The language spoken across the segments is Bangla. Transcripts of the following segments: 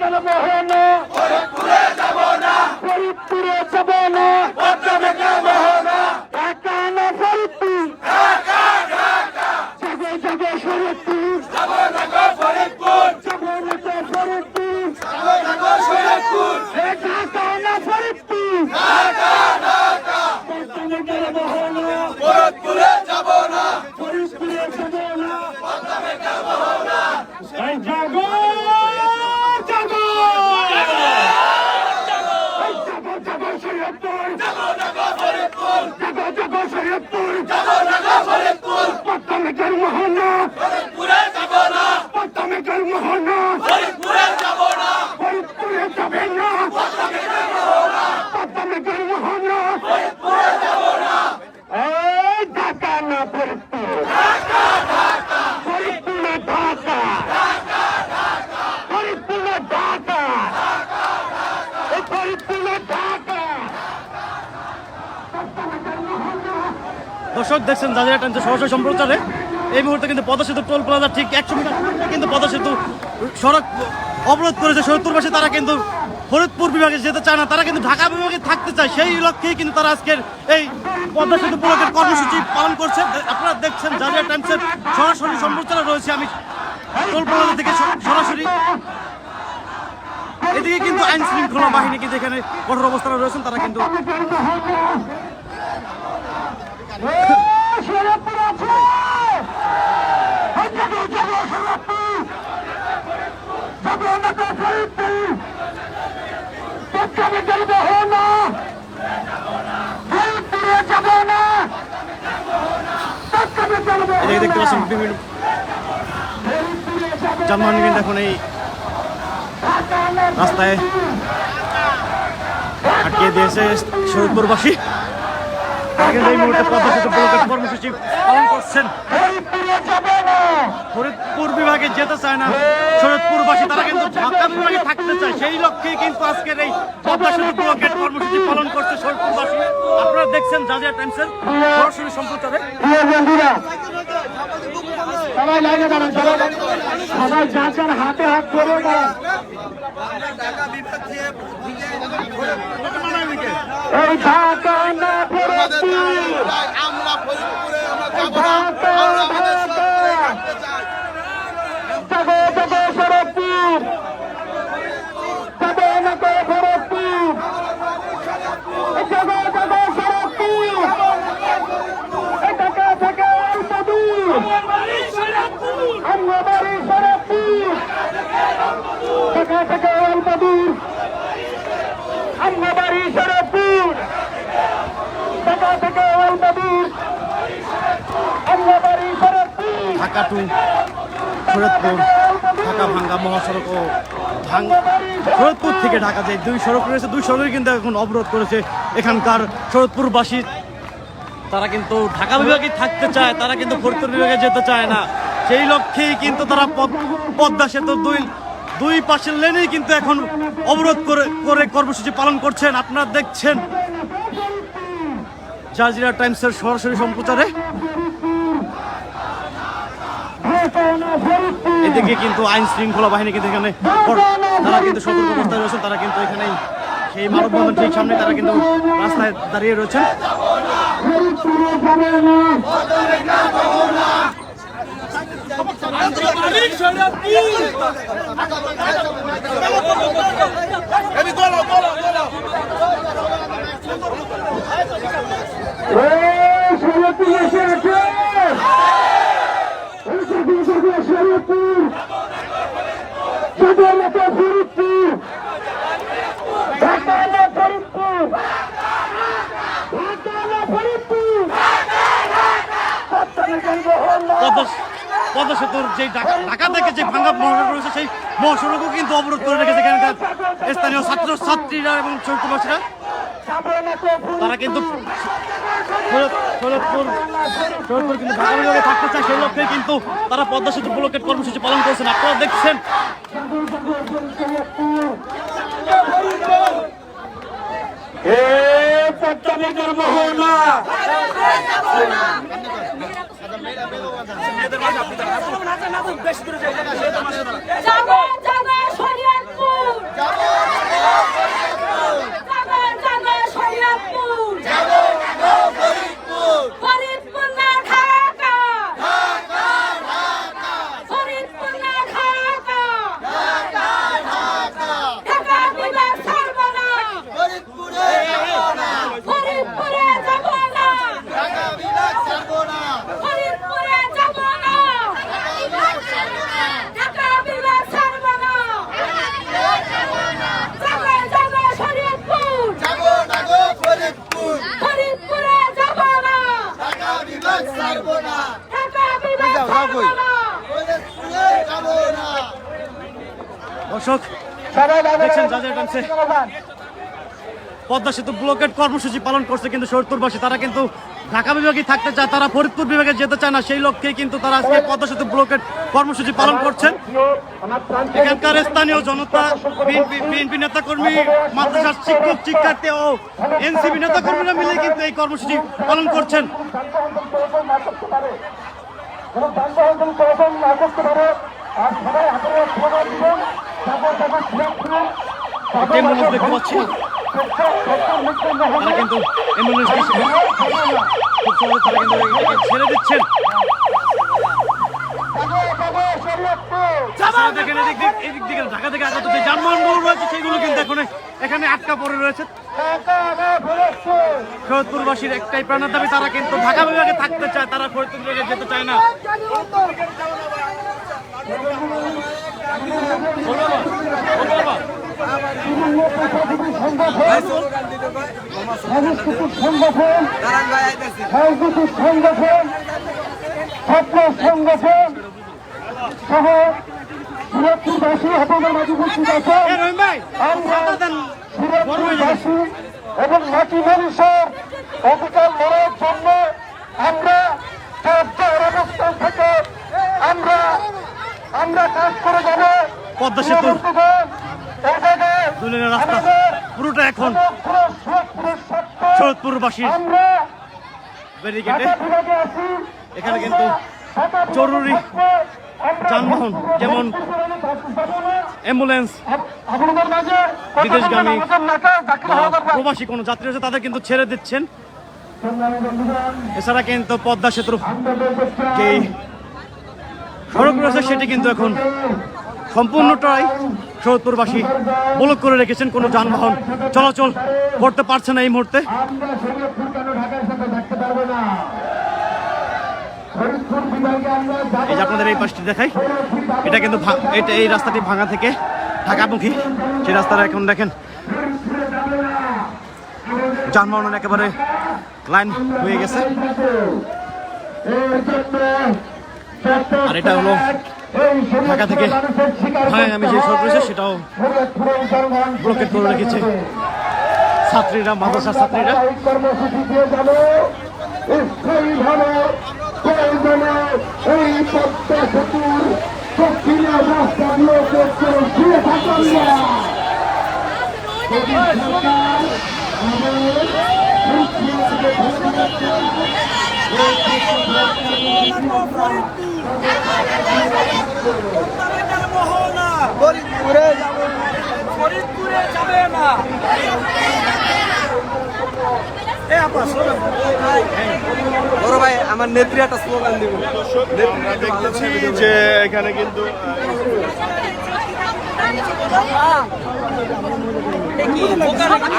মোহনা ফরিদপুরে যাব না ঢাকা না ফরিদপুর জাগো শরীয়তপুর যাব না গো ফরিদপুর ঢাকা না ফরিদপুর মোহনা ফরিদপুরে যাব না জাগো পদ্মা মোহনা ফরিদপুরে যাব না পদ্মা মোহনা ফরিদপুরে যাব না ফরিদপুরে যাবে না পদ্মা মোহনা ফরিদপুরে যাব না এই ঢাকা না ফরিদপুর ফরিদপুরে ঢাকা ফরিদপুরে ঢাকা ফরিদপুরে ঢাকা। দর্শক দেখছেন জাজিরা টাইমসের সরাসরি সম্প্রচারে এই মুহূর্তে কিন্তু পদ্মা সেতু টোল প্লাজা ঠিক 100 মিটার কিন্তু পদ্মা সেতু সড়ক অবরোধ করেছে শরীয়তপুরবাসী। তারা কিন্তু ফরিদপুর বিভাগে যেতে চায় না, তারা কিন্তু ঢাকা বিভাগে থাকতে চায়। সেই লক্ষ্যেই কিন্তু তারা আজকের এই পদ্মা সেতু ব্লকের কর্মসূচি পালন করছে। আপনারা দেখছেন জাজিরা টাইমসের সরাসরি সম্প্রচারে রয়েছে আমি টোল প্লাজা থেকে সরাসরি। এদিকে কিন্তু আইন শৃঙ্খলা বাহিনী কিন্তু এখানে কঠোর অবস্থানে রয়েছেন। তারা কিন্তু দেখতে পাচ্ছেন বিভিন্ন যানবাহন কিন্তু এখন এই রাস্তায় আটকে দিয়েছে শরীয়তপুরবাসী। এই মুহূর্তে পদ্মা সেতু ব্লকের কর্মসূচি পালন করছেন। ফরিদপুর বিভাগে যেতে চায় না শরীয়তপুরবাসী, তারা কিন্তু ঢাকা বিভাগে থাকতে চায়। সেই লক্ষ্যে কিন্তু আজকের এই পদ্মা সেতু ব্লকের কর্মসূচি পালন করছে শরীয়তপুরবাসী। আপনারা দেখছেন জাজিরা টাইমসের সরাসরি সম্প্রচারে। সবাই লাইনে দাঁড়ান, সবাই যার যার হাতে হাত করে দাঁড়ান। এই ঢাকা না ফরিদপুর আমরা ফরিদপুরে জাগো জাগো শরীয়তপুর যাবে না গো ফরিদপুর জাগো জাগো শরীয়তপুর ঢাকা থেকে অল্প দূর আমার বাড়ি শরীয়তপুর ঢাকা থেকে অল্প দূর আমার বাড়ি শরীয়তপুর ঢাকা থেকে অল্প দূর আমার বাড়ি শরীয়তপুর ঢাকা টু শরীয়তপুর ঢাকা ভাঙ্গা মহাসড়ক ও শরীয়তপুর থেকে ঢাকা যে দুই সড়ক রয়েছে, দুই সড়কই কিন্তু এখন অবরোধ করেছে এখানকার শরীয়তপুরবাসী। তারা কিন্তু ঢাকা বিভাগে থাকতে চায়, তারা কিন্তু ফরিদপুর বিভাগে যেতে চায় না। সেই লক্ষ্যেই কিন্তু তারা পদ্মা সেতুর দুই পাশের লেনেই কিন্তু এখন অবরোধ করে কর্মসূচি পালন করছেন। আপনারা দেখছেন জাজিরা টাইমসের সরাসরি সম্প্রচারে। এদিকে কিন্তু আইন শৃঙ্খলা বাহিনী কিন্তু এখানে তারা কিন্তু সতর্ক অবস্থায় রয়েছেন। তারা কিন্তু এখানেই সেই মানববন্ধন ঠিক সামনে তারা কিন্তু রাস্তায় দাঁড়িয়ে রয়েছেন। পদ্মা সেতুর যে ঢাকা থেকে যে ভাঙ্গা মহাসড়ক রয়েছে সেই মহাসড়কও কিন্তু অবরোধ করে রেখেছে এখানকার স্থানীয় ছাত্রছাত্রীরা এবং শরীয়তপুরবাসীরা। তারা কিন্তু শরীয়তপুর কিন্তু ঢাকা বিভাগে থাকতে চায়, সেই লক্ষ্যে কিন্তু তারা পদ্মা সেতু ব্লকের কর্মসূচি পালন করছেন। আপনারা দেখছেন জাগো জাগো শরীয়তপুর দর্শক দেখছেন যাদের টানছে পদ্মা সেতু ব্লকেট কর্মসূচি পালন করছে কিন্তু শরীয়তপুরবাসী তারা কিন্তু ঢাকা বিভাগে থাকতে চায়, তারা ফরিদপুর বিভাগে যেতে চায় না, সেই লক্ষ্যে কিন্তু তারা আজকে পদ্মা সেতু ব্লকেট কর্মসূচি পালন করছেন। এখানকার স্থানীয় জনতা, বিএনপি নেতাকর্মী, মাদ্রাসার শিক্ষক শিক্ষার্থী ও এনসিপি নেতাকর্মীরা মিলে কিন্তু এই কর্মসূচি পালন করছেন। অ্যাম্বুলেন্স দেখতে পাচ্ছি, তারা কিন্তু অ্যাম্বুলেন্স খুব সহজে তারা কিন্তু ছেড়ে দিচ্ছেন। দেখেন এদিক দিকে ঢাকা থেকে আগত যে যানবাহনগুলো রয়েছে সেগুলো কিন্তু এখন এখানে আটকা পড়ে রয়েছে। ফরিদপুরবাসীর একটাই প্রাণের দাবি, তারা কিন্তু ঢাকা বিভাগে থাকতে চায়, তারা ফরিদপুর বিভাগে যেতে চায় না। ছাত্র সংগঠন সহ সুরক্ষিতবাসী আপনাদের মাঝে উপস্থিত আছেন। আমরা সুরক্ষিতবাসী এবং মাটি মানুষের অধিকার লড়াইয়ের জন্য আমরা অবস্থান থেকে আমরা কাজ করে যাবো। পদ্মা সেতু দুলের রাস্তা পুরোটা এখন শরীয়তপুরবাসীর ব্যারিকেডে। এখানে কিন্তু জরুরি যানবাহন যেমন অ্যাম্বুলেন্স, বিদেশগামী প্রবাসী কোনো যাত্রী আছে তাদের কিন্তু ছেড়ে দিচ্ছেন। এছাড়া কিন্তু পদ্মা সেতুর যেই সড়ক রয়েছে সেটি কিন্তু এখন সম্পূর্ণটাই শরীয়তপুরবাসী ব্লক করে রেখেছেন, কোনো যানবাহন চলাচল করতে পারছে না এই মুহূর্তে। এই যে আপনাদের এই পাশটি দেখাই, এটা কিন্তু এই রাস্তাটি ভাঙা থেকে ঢাকামুখী, সেই রাস্তাটা এখন দেখেন যানবাহন একেবারে লাইন হয়ে গেছে। আর এটা হলো ঢাকা থেকে ভাঙাগামী যে সড়ক রয়েছে সেটাও ব্লকেট করে রেখেছে ছাত্রীরা, মাদ্রাসার ছাত্রীরা। ফরিদপুরে যাবে না। বড় ভাই আমার নেত্রী একটা স্লোগান দিব। দেখতেছি যে এখানে কিন্তু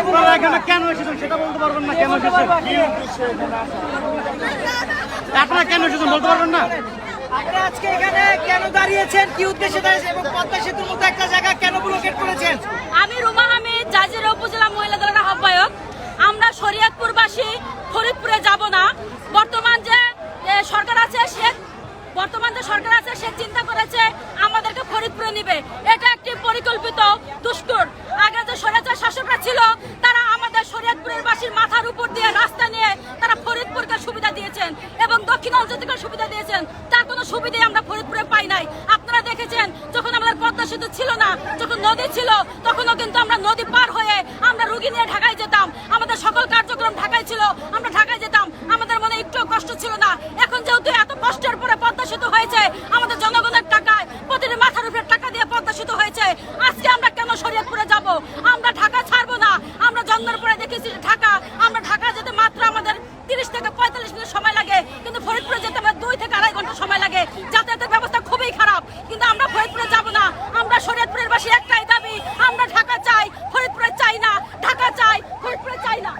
আপনারা এখানে কেন এসেছেন সেটা বলতে পারবেন না, কেন এসেছেন আপনারা, কেন এসেছেন বলতে পারবেন না? আপনি আজকে এখানে কেন দাঁড়িয়েছেন, কি উদ্দেশ্যে দাঁড়িয়েছেন এবং পদ্মা সেতুর মতো একটা জায়গা কেন ব্লকেট করেছেন? আমি রুমা আহমেদ, জাজিরা উপজেলা মহিলা দলের আহ্বায়ক। আমরা শরীয়তপুরবাসী ফরিদপুরে যাব না। বর্তমান যে সরকার আছে সে চিন্তা করেছে আমাদেরকে ফরিদপুরে নিবে। এটা একটি পরিকল্পিত দুষ্কর। আগে যে স্বৈরাচার শাসকরা ছিল তারা আমাদের শরীয়তপুরের বাসীর মাথার উপর দিয়ে রাস্তা নিয়ে তারা ফরিদপুরকে সুবিধা দিয়েছেন এবং দক্ষিণাঞ্চল থেকে সুবিধা দিয়েছেন। তার কোনো সুবিধাই আমরা ফরিদপুরে পাই নাই। আপনারা দেখেছেন যখন আমাদের পদ্মা সেতু ছিল না, যখন নদী ছিল, তখনও কিন্তু আমরা নদী পার হয়ে আমরা রুগী নিয়ে ঢাকায় যেতাম। আমাদের সকল কার্যক্রম ঢাকায় ছিল, আমরা ঢাকায় যেতাম, আমাদের মনে একটু কষ্ট ছিল না। এখন যেহেতু এত কষ্টের পরে পদ্মা সেতু হয়েছে, আমাদের জনগণের টাকায় প্রতিটি মাথার উপরে টাকা দিয়ে পদ্মা সেতু হয়েছে, আজকে আমরা কেন শরীয়তপুরে যাব? আমরা ঢাকা ছাড়বো না। আমরা জন্মের পরে দেখেছি ঢাকা, আমরা ঢাকা যেতে মাত্র আমাদের 30 থেকে 45 মিনিট সময় লাগে, কিন্তু ফরিদপুরে যেতে আমার 2 থেকে 2.5 ঘন্টা সময় লাগে। যাতায়াতের ব্যবস্থা খুবই খারাপ, কিন্তু আমরা ফরিদপুরে যাব না। আমরা শরীয়তপুরের বাসী একটাই দাবি, আমরা ঢাকা চাই, ফরিদপুরে চাই না। ঢাকা চাই, ফরিদপুরে চাই না।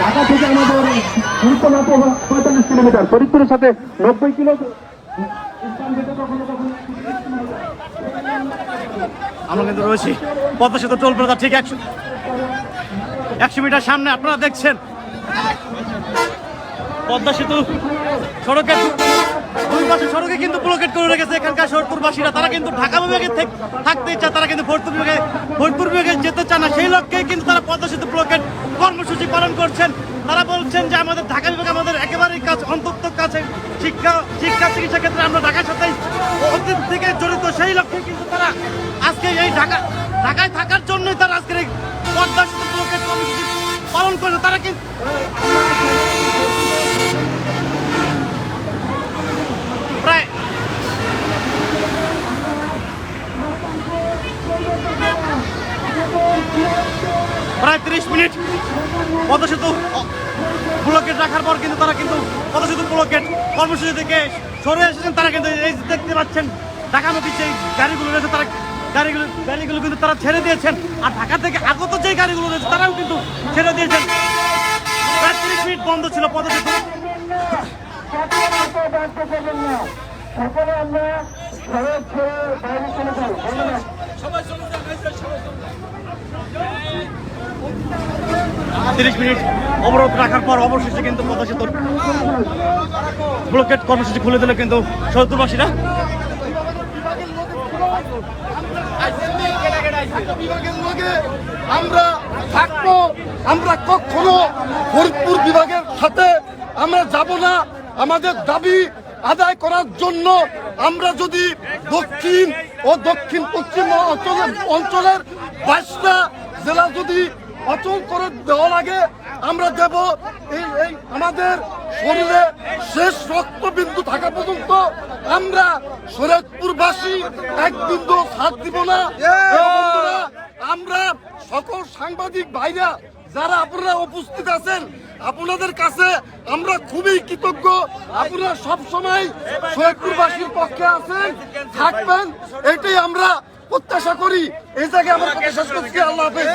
ঢাকা থেকে আমাদের 45 কিলোমিটার, ফরিদপুরের সাথে 90 কিলোমিটার। আমরা কিন্তু রয়েছি পদ্মা সেতু টোল প্লাজা ঠিক 100 মিটার সামনে। আপনারা দেখছেন পদ্মা সেতু সড়কের দুই পাশে সড়কে কিন্তু ব্লকেট করে রেখেছে এখানকার শরৎপুরবাসীরা। তারা কিন্তু ঢাকা বিভাগে থাকতে চায়, তারা কিন্তু ফরিদপুর বিভাগে যেতে চায় না। সেই লক্ষ্যে কিন্তু তারা পদ্মা সেতু ব্লকেট কর্মসূচি পালন করছেন। তারা বলছেন যে আমাদের ঢাকা বিভাগ আমাদের একেবারেই কাছে, অন্তত কাছে। শিক্ষা চিকিৎসা ক্ষেত্রে আমরা ঢাকার সাথে অতীত থেকে জড়িত। সেই লক্ষ্যে কিন্তু তারা আজকে এই ঢাকায় থাকার জন্যই তারা আজকের এই পদ্মা সেতু ব্লকেট কর্মসূচি পালন করছে। তারা কিন্তু প্রায় 30 মিনিট পদ্মা সেতু ব্লকেট রাখার পর কিন্তু তারা কিন্তু পদ্মা সেতু ব্লকেট কর্মসূচি থেকে সরে এসেছেন। তারা কিন্তু এই দেখতে পাচ্ছেন ঢাকামুখী যে গাড়িগুলো রয়েছে তারা গাড়িগুলো কিন্তু তারা ছেড়ে দিয়েছেন। আর ঢাকা থেকে আগত যে গাড়িগুলো রয়েছে তারাও কিন্তু ছেড়ে দিয়েছেন। প্রায় 30 মিনিট বন্ধ ছিল পদ্মা সেতু। সকলে আমরা সড়ক ছেড়ে বাইরে চলে যাই। ধন্যবাদ। 30 মিনিট অবরোধ রাখার পর অবশেষে কিন্তু পদ্মা সেতুর ব্লকেট কর্মসূচি খুলে দিল কিন্তু শরৎপুরবাসীরা। আমরা থাকবো, আমরা কখনো ফরিদপুর বিভাগের সাথে আমরা যাব না। আমাদের দাবি আদায় করার জন্য আমরা যদি দক্ষিণ ও দক্ষিণ পশ্চিম অঞ্চলের 22টা জেলা যদি অচল করে দেওয়া লাগে আমরা দেব। এই আমাদের শরীরে শেষ রক্তবিন্দু থাকা পর্যন্ত আমরা শরীয়তপুরবাসী এক বিন্দু ছাড় দিব না। বন্ধুরা, আমরা সকল সাংবাদিক ভাইরা যারা আপনারা উপস্থিত আছেন আপনাদের কাছে আমরা খুবই কৃতজ্ঞ। আপনারা সব সময় শরীয়তপুরবাসীর পক্ষে আছেন, থাকবেন, এটাই আমরা প্রত্যাশা করি। এই জায়গায় আমার কথা শেষ করছি। আল্লাহ হাফেজ।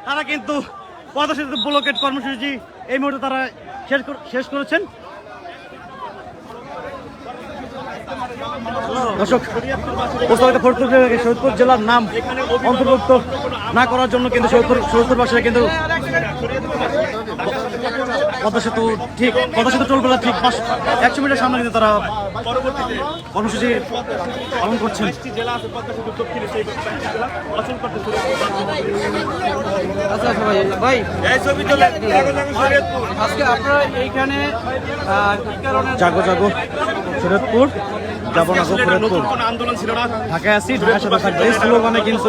তারা কিন্তু পদ্মা সেতু ব্লকেট কর্মসূচি এই মুহূর্তে তারা শেষ করেছেন। দর্শক, প্রস্তাবিত শরীয়তপুর জেলার নাম অন্তর্ভুক্ত না করার জন্য কিন্তু শরীয়তপুরবাসীরা কিন্তু পদ্মা সেতু টোল প্লাজা ঠিক 100 মিটার সামনে কিন্তু তারা কর্মসূচি পালন করছেন। আচ্ছা ভাই আজকে আপনারা এইখানে জাগো শরীয়তপুর যাবো না ফরিদপুর, আন্দোলন ছিল না, ঢাকায় আসি ঢাকার সাথে থাকবে এই স্লোগানে কিন্তু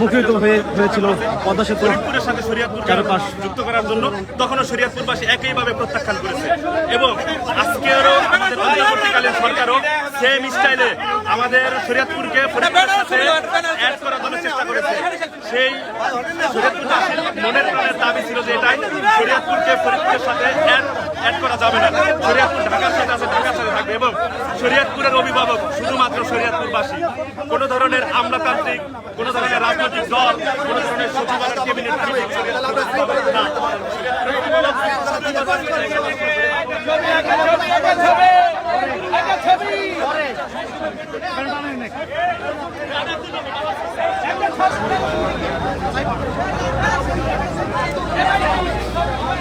মুখরিত হয়েছিল পদ্মা সেতু ফরিদপুরের সাথে শরীয়তপুরকে যুক্ত করার জন্য। তখনও শরীয়তপুরবাসী একইভাবে প্রত্যাখ্যান করেছে এবং আজকেরও আমাদের অন্তর্বর্তীকালীন সরকারও সেম স্টাইলে আমাদের শরীয়তপুরকে ফরিদপুরের সাথে অ্যাড করার জন্য চেষ্টা করেছে। সেই শরীয়তপুরবাসীর মনের প্রাণের দাবি ছিল যে এটাই, শরীয়তপুরকে ফরিদপুরের সাথে অ্যাড করা যাবে না। শরীয়তপুর ঢাকার সাথে আছে, ঢাকার সাথে থাকবে এবং শরীয়তপুরের অভিভাবক শুধুমাত্র শরীয়তপুরবাসী। কোনো ধরনের আমলাতান্ত্রিক, কোনো ধরনের রাজনৈতিক দল, কোনো ধরনের সচিবালয় ক্যাবিনেট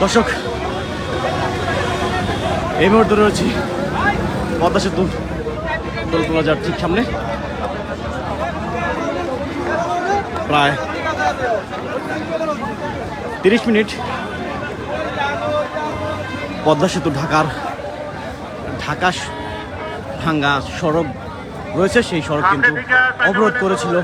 দর্শক, এই মুহূর্তে রয়েছি পদ্মা সেতু টোল প্লাজার ঠিক সামনে। প্রায় 30 মিনিট পদ্মা সেতু ঢাকা ভাঙ্গা সড়ক রয়েছে, সেই সড়ক কিন্তু অবরোধ করেছিল